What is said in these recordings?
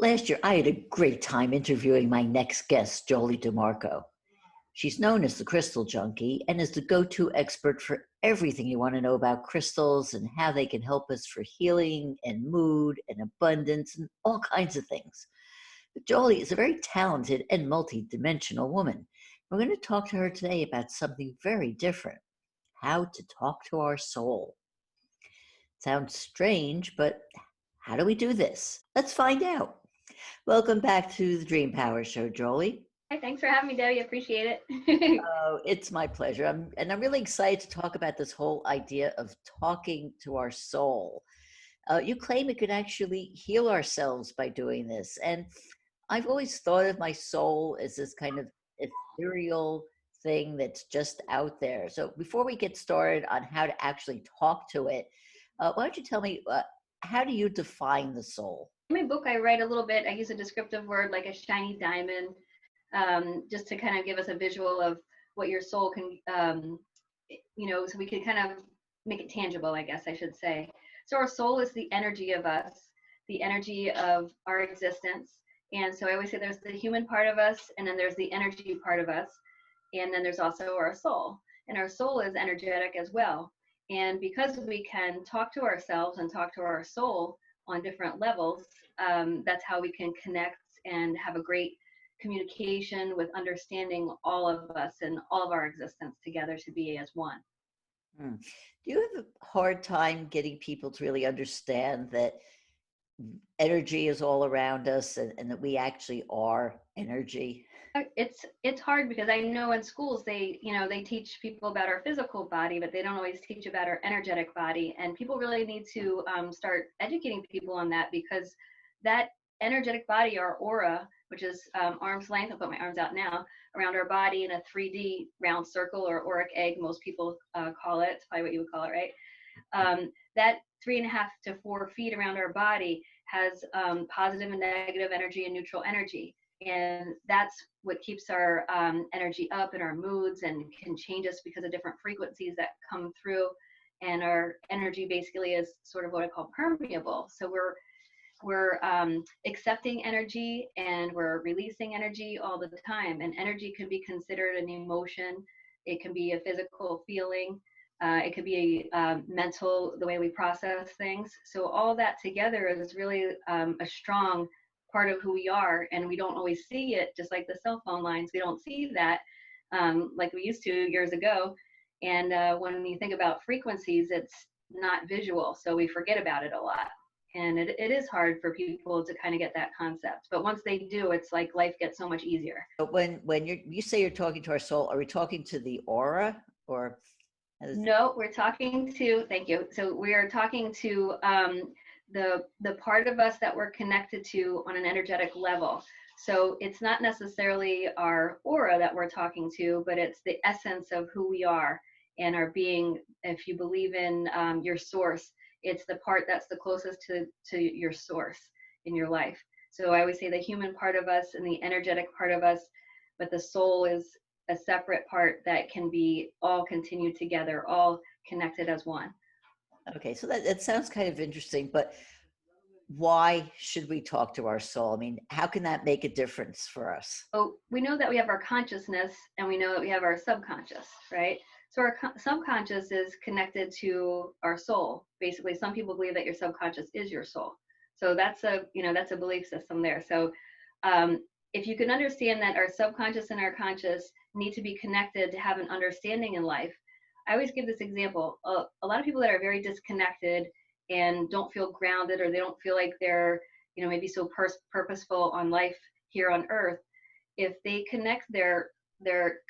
Last year, I had a great time interviewing my next guest, Jolie DeMarco. She's known as the crystal junkie and is the go to expert for everything you want to know about crystals and how they can help us for healing and mood and abundance and all kinds of things. But Jolie is a very talented and multidimensional woman. We're going to talk to her today about something very different: how to talk to our soul. Sounds strange, but how do we do this? Let's find out. Welcome back to the Dream Power Show, Jolie. Hi, thanks for having me, Debbie. I appreciate it. Oh, it's my pleasure. I'm really excited to talk about this whole idea of talking to our soul. You claim it could actually heal ourselves by doing this. And I've always thought of my soul as this kind of ethereal thing that's just out there. So before we get started on how to actually talk to it, why don't you tell me, how do you define the soul? In my book, I write a little bit. I use a descriptive word like a shiny diamond, just to kind of give us a visual of what your soul can, so we can kind of make it tangible, I guess I should say. So our soul is the energy of us, the energy of our existence. And so I always say there's the human part of us, and then there's the energy part of us, and then there's also our soul. And our soul is energetic as well. And because we can talk to ourselves and talk to our soul on different levels, that's how we can connect and have a great communication with understanding all of us and all of our existence together to be as one. Hmm. Do you have a hard time getting people to really understand that energy is all around us and that we actually are energy? It's hard because I know in schools they teach people about our physical body, but they don't always teach about our energetic body. And people really need to start educating people on that, because that energetic body, our aura, which is arm's length, I'll put my arms out now, around our body in a 3D round circle, or auric egg, most people call it. It's probably what you would call it, right? That 3.5 to 4 feet around our body has positive and negative energy and neutral energy. And that's what keeps our energy up and our moods, and can change us because of different frequencies that come through. And our energy basically is sort of what I call permeable. So we're accepting energy and we're releasing energy all the time. And energy can be considered an emotion. It can be a physical feeling. It could be mental, the way we process things. So all that together is really a strong part of who we are, and we don't always see it. Just like the cell phone lines, we don't see that like we used to years ago. And when you think about frequencies, it's not visual, so we forget about it a lot. And it is hard for people to kind of get that concept, but once they do, it's like life gets so much easier. But when you say you're talking to our soul, are we talking to the aura, or? No, we're talking to, thank you. So we are talking to the part of us that we're connected to on an energetic level. So it's not necessarily our aura that we're talking to, but it's the essence of who we are and our being. If you believe in your source, it's the part that's the closest to your source in your life. So I always say the human part of us and the energetic part of us, but the soul is a separate part that can be all continued together, all connected as one. Okay, so that sounds kind of interesting, but why should we talk to our soul? I mean, how can that make a difference for us? So we know that we have our consciousness, and we know that we have our subconscious, right? So our subconscious is connected to our soul. Basically, some people believe that your subconscious is your soul. So that's a belief system there. So if you can understand that our subconscious and our conscious need to be connected to have an understanding in life. I always give this example. A lot of people that are very disconnected and don't feel grounded, or they don't feel like they're, maybe so purposeful on life here on earth, if they connect their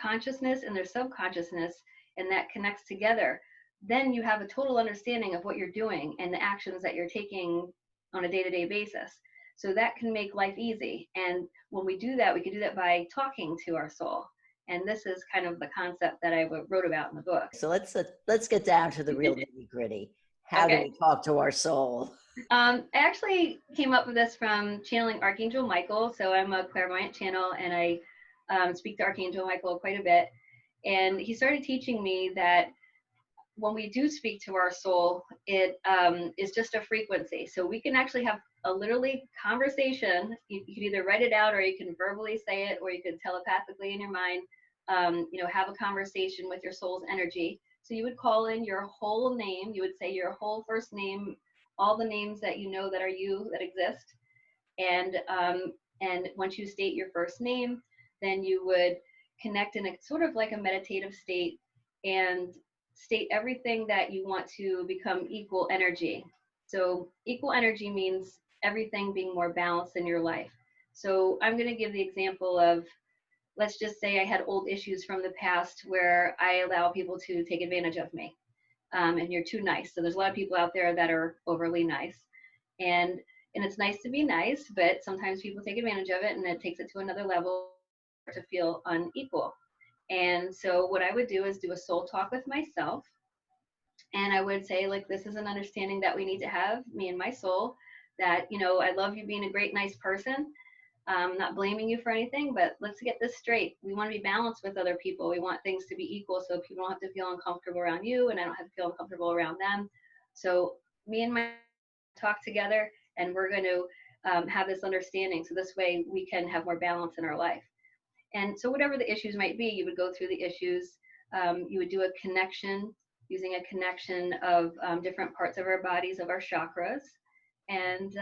consciousness and their subconsciousness, and that connects together, then you have a total understanding of what you're doing and the actions that you're taking on a day-to-day basis. So that can make life easy. And when we do that, we can do that by talking to our soul. And this is kind of the concept that I wrote about in the book. So let's get down to the real nitty gritty. How do we talk to our soul? I actually came up with this from channeling Archangel Michael. So I'm a clairvoyant channel, and I speak to Archangel Michael quite a bit. And he started teaching me that when we do speak to our soul, it is just a frequency. So we can actually have a literally conversation. You can either write it out, or you can verbally say it, or you could telepathically in your mind, have a conversation with your soul's energy. So you would call in your whole name. You would say your whole first name, all the names that you know that are you that exist. And once you state your first name, then you would connect in a sort of like a meditative state and state everything that you want to become equal energy. So equal energy means everything being more balanced in your life. So I'm going to give the example of, let's just say I had old issues from the past where I allow people to take advantage of me. And you're too nice. So there's a lot of people out there that are overly nice. And it's nice to be nice, but sometimes people take advantage of it, and it takes it to another level to feel unequal. And so what I would do is do a soul talk with myself. And I would say, like, this is an understanding that we need to have, me and my soul, that, I love you being a great, nice person. I'm not blaming you for anything, but let's get this straight. We want to be balanced with other people. We want things to be equal, so people don't have to feel uncomfortable around you, and I don't have to feel uncomfortable around them. So me and my talk together, and we're going to have this understanding. So this way we can have more balance in our life. And so whatever the issues might be, you would go through the issues. You would do a connection, using a connection of different parts of our bodies, of our chakras, and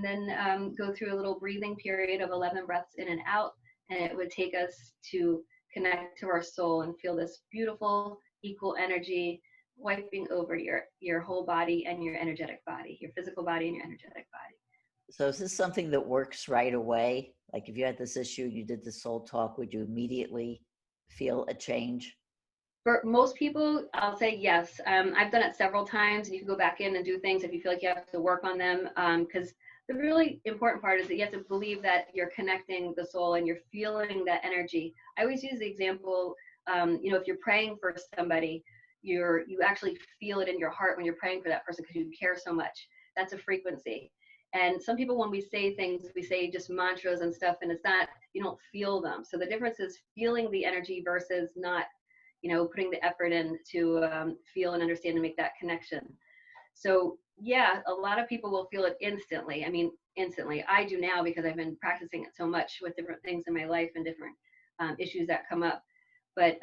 then go through a little breathing period of 11 breaths in and out. And it would take us to connect to our soul and feel this beautiful, equal energy wiping over your whole body and your energetic body, your physical body and your energetic body. So is this something that works right away? Like if you had this issue, you did the soul talk, would you immediately feel a change? For most people, I'll say yes. I've done it several times, and you can go back in and do things if you feel like you have to work on them. Because the really important part is that you have to believe that you're connecting the soul and you're feeling that energy. I always use the example, if you're praying for somebody, you actually feel it in your heart when you're praying for that person because you care so much. That's a frequency. And some people, when we say things, we say just mantras and stuff, and it's not, you don't feel them. So the difference is feeling the energy versus not, putting the effort in to feel and understand and make that connection. So yeah, a lot of people will feel it instantly. I mean, instantly. I do now because I've been practicing it so much with different things in my life and different issues that come up. But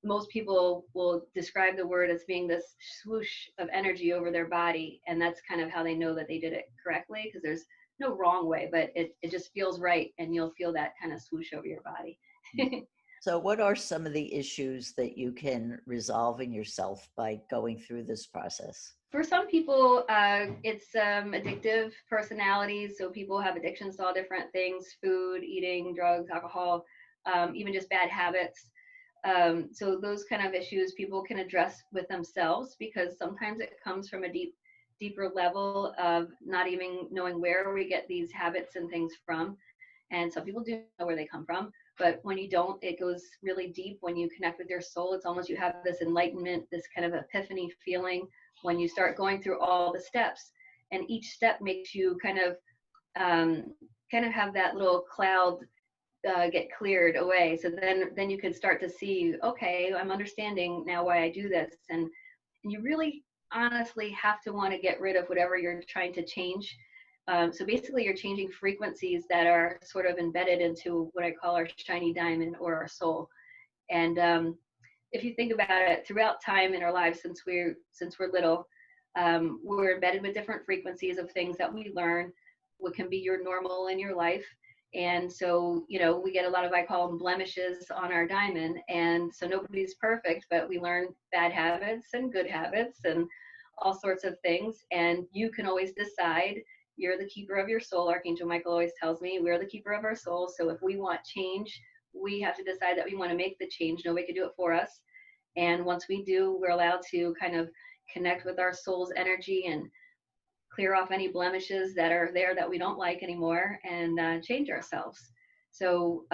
most people will describe the word as being this swoosh of energy over their body. And that's kind of how they know that they did it correctly, because there's no wrong way, but it just feels right. And you'll feel that kind of swoosh over your body. So what are some of the issues that you can resolve in yourself by going through this process? For some people, it's addictive personalities. So people have addictions to all different things: food, eating, drugs, alcohol, even just bad habits. So those kind of issues people can address with themselves, because sometimes it comes from a deeper level of not even knowing where we get these habits and things from. And some people do know where they come from, but when you don't, it goes really deep. When you connect with your soul, it's almost you have this enlightenment, this kind of epiphany feeling when you start going through all the steps. And each step makes you kind of have that little cloud get cleared away. So then you can start to see, okay, I'm understanding now why I do this. And you really honestly have to want to get rid of whatever you're trying to change. So basically you're changing frequencies that are sort of embedded into what I call our shiny diamond, or our soul. And if you think about it, throughout time in our lives, since we're little, we're embedded with different frequencies of things that we learn, what can be your normal in your life. And so, we get a lot of, I call them blemishes on our diamond. And so nobody's perfect, but we learn bad habits and good habits and all sorts of things. And you can always decide. You're the keeper of your soul. Archangel Michael always tells me we're the keeper of our soul. So if we want change, we have to decide that we want to make the change. Nobody can do it for us. And once we do, we're allowed to kind of connect with our soul's energy and clear off any blemishes that are there that we don't like anymore, and change ourselves. So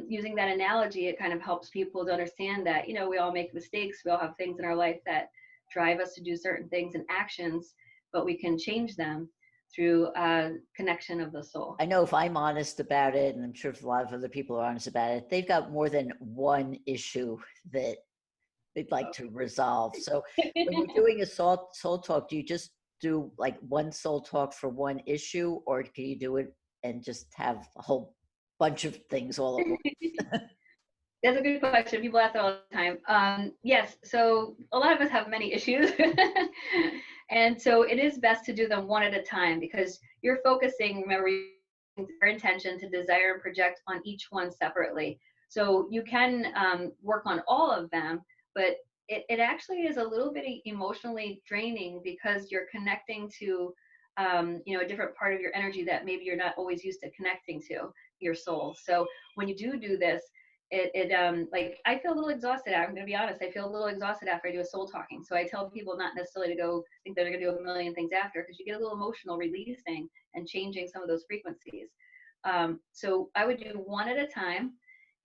using that analogy, it kind of helps people to understand that, we all make mistakes. We all have things in our life that drive us to do certain things and actions, but we can change them through connection of the soul. I know if I'm honest about it, and I'm sure if a lot of other people are honest about it, they've got more than one issue that they'd like to resolve. So when you're doing a soul talk, do you just do like one soul talk for one issue, or can you do it and just have a whole bunch of things all at once? That's a good question. People ask that all the time. Yes, so a lot of us have many issues. And so it is best to do them one at a time because you're focusing, remember, your intention to desire and project on each one separately. So you can work on all of them, but it actually is a little bit emotionally draining because you're connecting to a different part of your energy that maybe you're not always used to connecting to, your soul. So when you do this, like I feel a little exhausted. I'm going to be honest. I feel a little exhausted after I do a soul talking. So I tell people not necessarily to go think they're going to do a million things after, because you get a little emotional releasing and changing some of those frequencies. So I would do one at a time,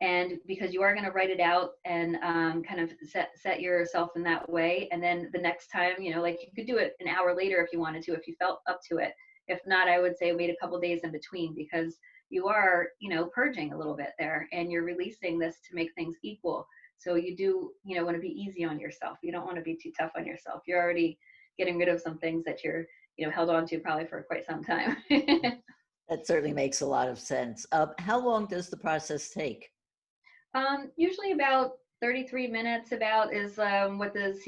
and because you are going to write it out and kind of set yourself in that way. And then the next time, like you could do it an hour later if you wanted to, if you felt up to it. If not, I would say wait a couple days in between, because you are, purging a little bit there, and you're releasing this to make things equal. So you do, want to be easy on yourself. You don't want to be too tough on yourself. You're already getting rid of some things that you're, held on to probably for quite some time. That certainly makes a lot of sense. How long does the process take? Usually about 33 minutes about is what the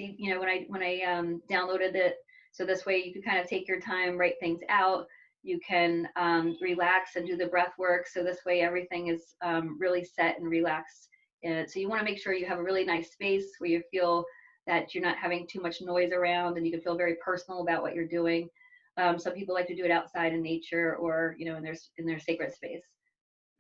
when I downloaded it. So this way you can kind of take your time, write things out. You can relax and do the breath work. So this way everything is really set and relaxed. So you want to make sure you have a really nice space where you feel that you're not having too much noise around, and you can feel very personal about what you're doing. Some people like to do it outside in nature, or in their sacred space.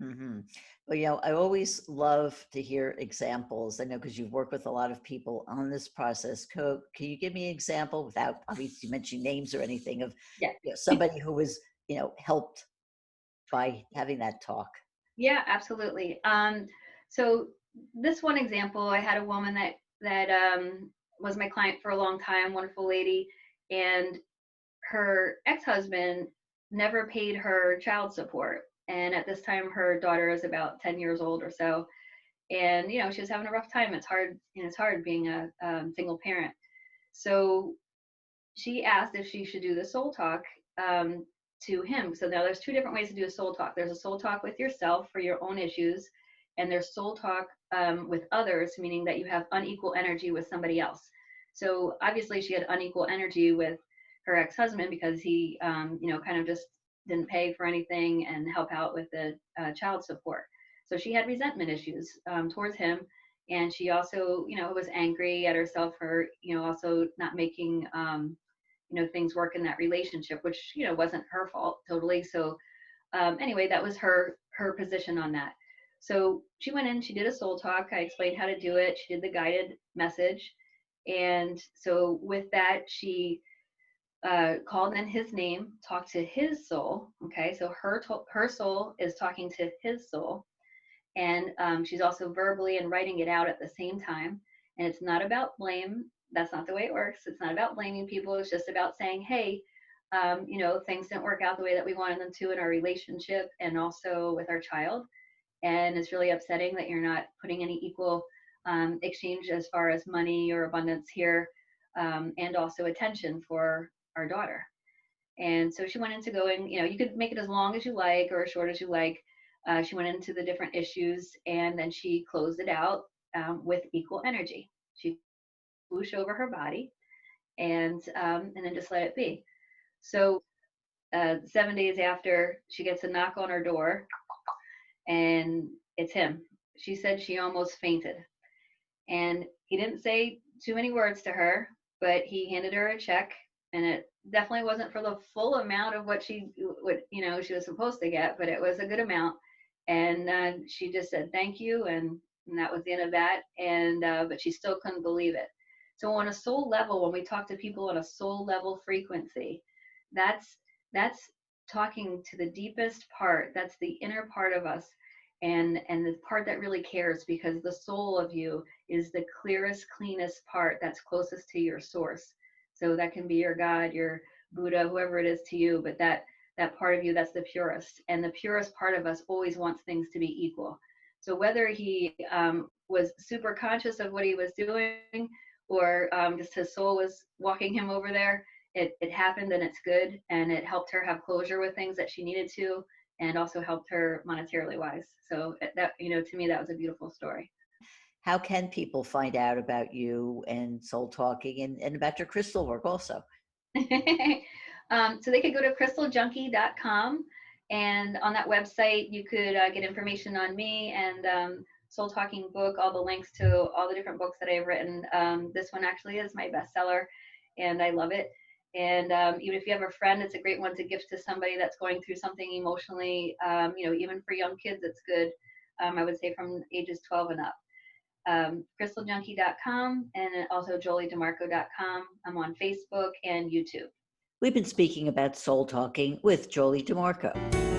Mm-hmm. Well, I always love to hear examples. I know because you've worked with a lot of people on this process. Can you give me an example, without obviously mentioning names or anything, of Yeah. somebody who was, helped by having that talk? Yeah, absolutely. So this one example, I had a woman that was my client for a long time, wonderful lady, and her ex-husband never paid her child support. And at this time, her daughter is about 10 years old or so. And, she was having a rough time. It's hard, it's hard being a single parent. So she asked if she should do the soul talk to him. So now there's two different ways to do a soul talk. There's a soul talk with yourself for your own issues, and there's soul talk with others, meaning that you have unequal energy with somebody else. So obviously she had unequal energy with her ex-husband because he, kind of just didn't pay for anything and help out with the child support. So she had resentment issues towards him. And she also, was angry at herself for, also not making, things work in that relationship, which, wasn't her fault totally. So anyway, that was her position on that. So she went in, she did a soul talk. I explained how to do it. She did the guided message. And so with that, she called in his name, talked to his soul. Okay, so her soul is talking to his soul. And she's also verbally and writing it out at the same time. And it's not about blame. That's not the way it works. It's not about blaming people. It's just about saying, hey, things didn't work out the way that we wanted them to in our relationship and also with our child. And it's really upsetting that you're not putting any equal exchange as far as money or abundance here, and also attention for our daughter. And so she went into going, you could make it as long as you like or as short as you like. She went into the different issues, and then she closed it out with equal energy. She whoosh over her body, and then just let it be. So 7 days after, she gets a knock on her door, and it's him. She said she almost fainted, and he didn't say too many words to her, but he handed her a check, and it definitely wasn't for the full amount of what she was supposed to get, but it was a good amount. And she just said thank you, and that was the end of that. And but she still couldn't believe it. So on a soul level, when we talk to people on a soul level frequency, that's talking to the deepest part. That's the inner part of us, and the part that really cares, because the soul of you is the clearest, cleanest part that's closest to your source. So that can be your God, your Buddha, whoever it is to you, but that part of you, that's the purest. And the purest part of us always wants things to be equal. So whether he was super conscious of what he was doing, or just his soul was walking him over there, it happened and it's good, and it helped her have closure with things that she needed to, and also helped her monetarily wise. So that, to me, that was a beautiful story. How can people find out about you and soul talking and about your crystal work also? So they could go to crystaljunkie.com, and on that website you could get information on me and soul talking book, all the links to all the different books that I've written. This one actually is my bestseller, and I love it. And even if you have a friend, it's a great one to gift to somebody that's going through something emotionally. Even for young kids, it's good. I would say from ages 12 and up. Crystaljunkie.com, and also joliedemarco.com. I'm on Facebook and YouTube. We've been speaking about soul talking with Jolie DeMarco.